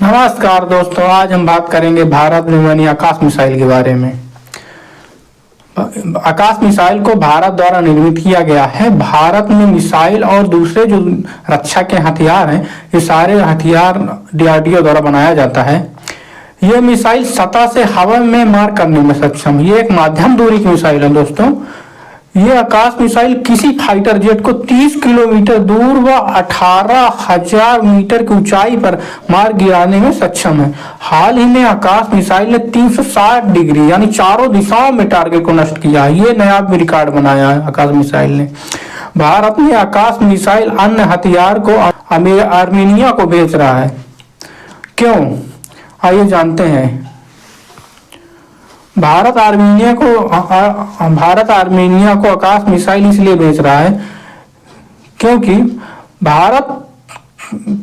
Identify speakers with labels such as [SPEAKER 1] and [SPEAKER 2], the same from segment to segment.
[SPEAKER 1] नमस्कार दोस्तों, आज हम बात करेंगे भारत में बनी आकाश मिसाइल के बारे में। आकाश मिसाइल को भारत द्वारा निर्मित किया गया है। भारत में मिसाइल और दूसरे जो रक्षा के हथियार हैं, ये सारे हथियार डीआरडीओ द्वारा बनाया जाता है। ये मिसाइल सतह से हवा में मार करने में सक्षम। ये एक माध्यम दूरी की मिसाइल है दोस्तों। ये आकाश मिसाइल किसी फाइटर जेट को 30 किलोमीटर दूर व 18,000 मीटर की ऊंचाई पर मार गिराने में सक्षम है। हाल ही में आकाश मिसाइल ने 360 डिग्री यानी चारों दिशाओं में टारगेट को नष्ट किया है। ये नया रिकॉर्ड बनाया है आकाश मिसाइल ने। भारत में आकाश मिसाइल अन्य हथियार को आर्मेनिया को बेच रहा है। क्यों, आइए जानते हैं। भारत आर्मेनिया को आकाश मिसाइल इसलिए बेच रहा है क्योंकि भारत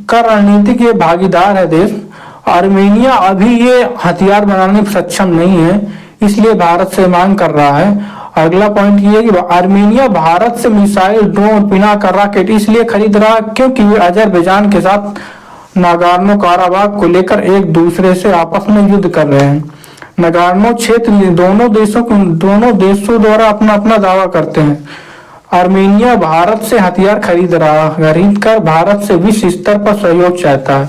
[SPEAKER 1] का रणनीतिक ये भागीदार है देश। आर्मेनिया अभी ये हथियार बनाने में सक्षम नहीं है, इसलिए भारत से मांग कर रहा है। अगला पॉइंट ये है कि आर्मेनिया भारत से मिसाइल, ड्रोन, पिनाका, रॉकेट इसलिए खरीद रहा है क्योंकि वे अजरबैजान के साथ नागोर्नो काराबाख को लेकर एक दूसरे से आपस में युद्ध कर रहे हैं। नागोर्नो क्षेत्र दोनों देशों द्वारा अपना अपना दावा करते हैं। आर्मेनिया भारत से हथियार खरीद कर भारत से विश्व स्तर पर सहयोग चाहता है।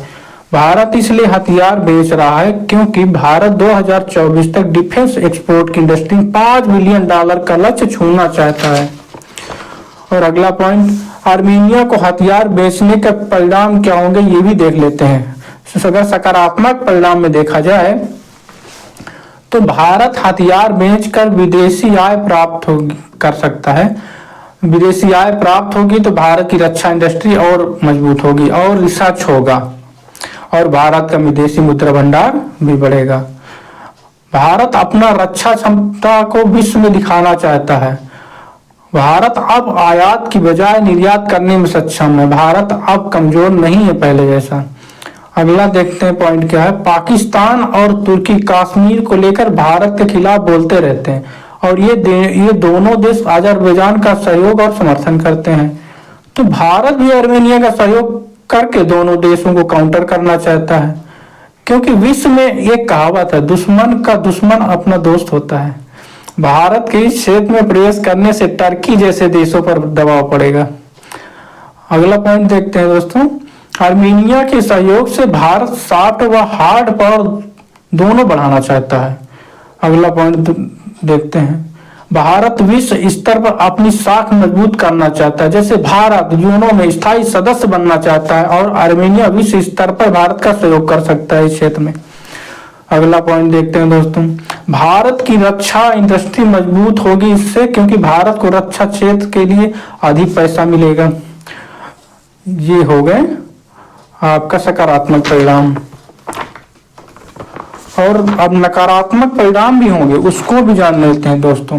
[SPEAKER 1] भारत इसलिए हथियार बेच रहा है क्योंकि भारत 2024 तक डिफेंस एक्सपोर्ट की इंडस्ट्री में $5 बिलियन का लक्ष्य छूना चाहता है। और अगला पॉइंट, आर्मेनिया को हथियार बेचने के परिणाम क्या होंगे ये भी देख लेते हैं। अगर सकारात्मक परिणाम में देखा जाए तो भारत हथियार बेचकर विदेशी आय प्राप्त कर सकता है। विदेशी आय प्राप्त होगी तो भारत की रक्षा इंडस्ट्री और मजबूत होगी और रिसर्च होगा और भारत का विदेशी मुद्रा भंडार भी बढ़ेगा। भारत अपना रक्षा क्षमता को विश्व में दिखाना चाहता है। भारत अब आयात की बजाय निर्यात करने में सक्षम है। भारत अब कमजोर नहीं है पहले जैसा। अगला देखते हैं पॉइंट क्या है। पाकिस्तान और तुर्की कश्मीर को लेकर भारत के खिलाफ बोलते रहते हैं और ये दोनों देश अजरबैजान का सहयोग और समर्थन करते हैं। तो भारत भी आर्मेनिया का सहयोग करके दोनों देशों को काउंटर करना चाहता है क्योंकि विश्व में एक कहावत है, दुश्मन का दुश्मन अपना दोस्त होता है। भारत के इस क्षेत्र में प्रवेश करने से टर्की जैसे देशों पर दबाव पड़ेगा। अगला पॉइंट देखते हैं दोस्तों। आर्मेनिया के सहयोग से भारत सॉफ्ट व हार्ड पावर दोनों बढ़ाना चाहता है। अगला पॉइंट देखते हैं। भारत विश्व स्तर पर अपनी साख मजबूत करना चाहता है। जैसे भारत यूएनओ में स्थायी सदस्य बनना चाहता है और आर्मेनिया विश्व स्तर पर भारत का सहयोग कर सकता है इस क्षेत्र में। अगला पॉइंट देखते हैं दोस्तों। भारत की रक्षा इंडस्ट्री मजबूत होगी इससे क्योंकि भारत को रक्षा क्षेत्र के लिए अधिक पैसा मिलेगा। ये हो गए आपका सकारात्मक परिणाम। और अब नकारात्मक परिणाम भी होंगे, उसको भी जान लेते हैं दोस्तों।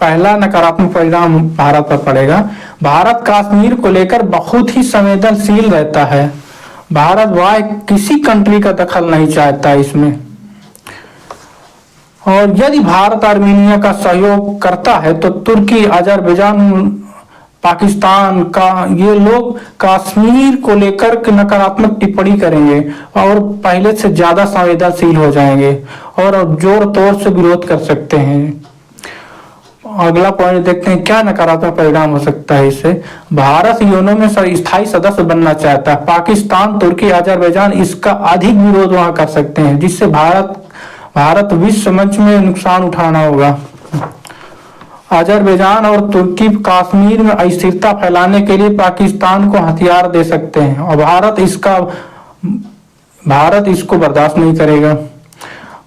[SPEAKER 1] पहला नकारात्मक परिणाम भारत पर पड़ेगा। भारत कश्मीर को लेकर बहुत ही संवेदनशील रहता है। भारत किसी कंट्री का दखल नहीं चाहता इसमें। और यदि भारत आर्मेनिया का सहयोग करता है तो तुर्की, अजरबैजान, पाकिस्तान का ये लोग कश्मीर को लेकर नकारात्मक टिप्पणी करेंगे और पहले से ज्यादा संवेदनशील हो जाएंगे और जोर तोड़ से विरोध कर सकते हैं। अगला पॉइंट देखते हैं क्या नकारात्मक परिणाम हो सकता है इससे। भारत यूएनओ में स्थायी सदस्य बनना चाहता है। पाकिस्तान, तुर्की, अजरबैजान इसका अधिक विरोध वहां कर सकते हैं जिससे भारत विश्व मंच में नुकसान उठाना होगा। अजरबैजान और तुर्की कश्मीर में अस्थिरता फैलाने के लिए पाकिस्तान को हथियार दे सकते हैं और भारत इसको बर्दाश्त नहीं करेगा।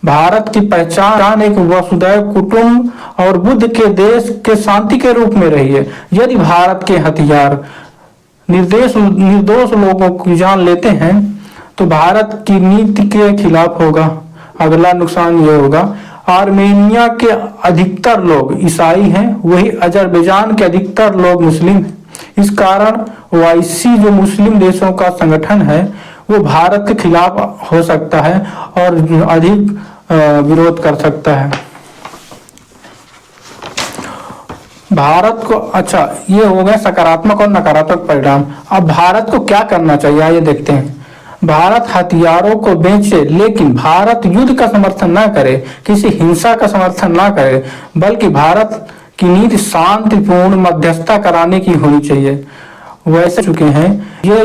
[SPEAKER 1] भारत की पहचान एक वसुधैव कुटुंब और बुद्ध के देश के शांति के रूप में रही है। यदि भारत के हथियार निर्दोष लोगों की जान लेते हैं तो भारत की नीति के खिलाफ होगा। अगला नुकसान ये होगा, आर्मेनिया के अधिकतर लोग ईसाई हैं, वही अजरबैजान के अधिकतर लोग मुस्लिम हैं। इस कारण ओआईसी जो मुस्लिम देशों का संगठन है वो भारत के खिलाफ हो सकता है और अधिक विरोध कर सकता है। भारत को, अच्छा ये हो गया सकारात्मक और नकारात्मक परिणाम। अब भारत को क्या करना चाहिए आइए देखते हैं। भारत हथियारों को बेचे, लेकिन भारत युद्ध का समर्थन न करे, किसी हिंसा का समर्थन न करे, बल्कि भारत की नीति शांतिपूर्ण मध्यस्थता कराने की होनी चाहिए। वैसे चुके हैं ये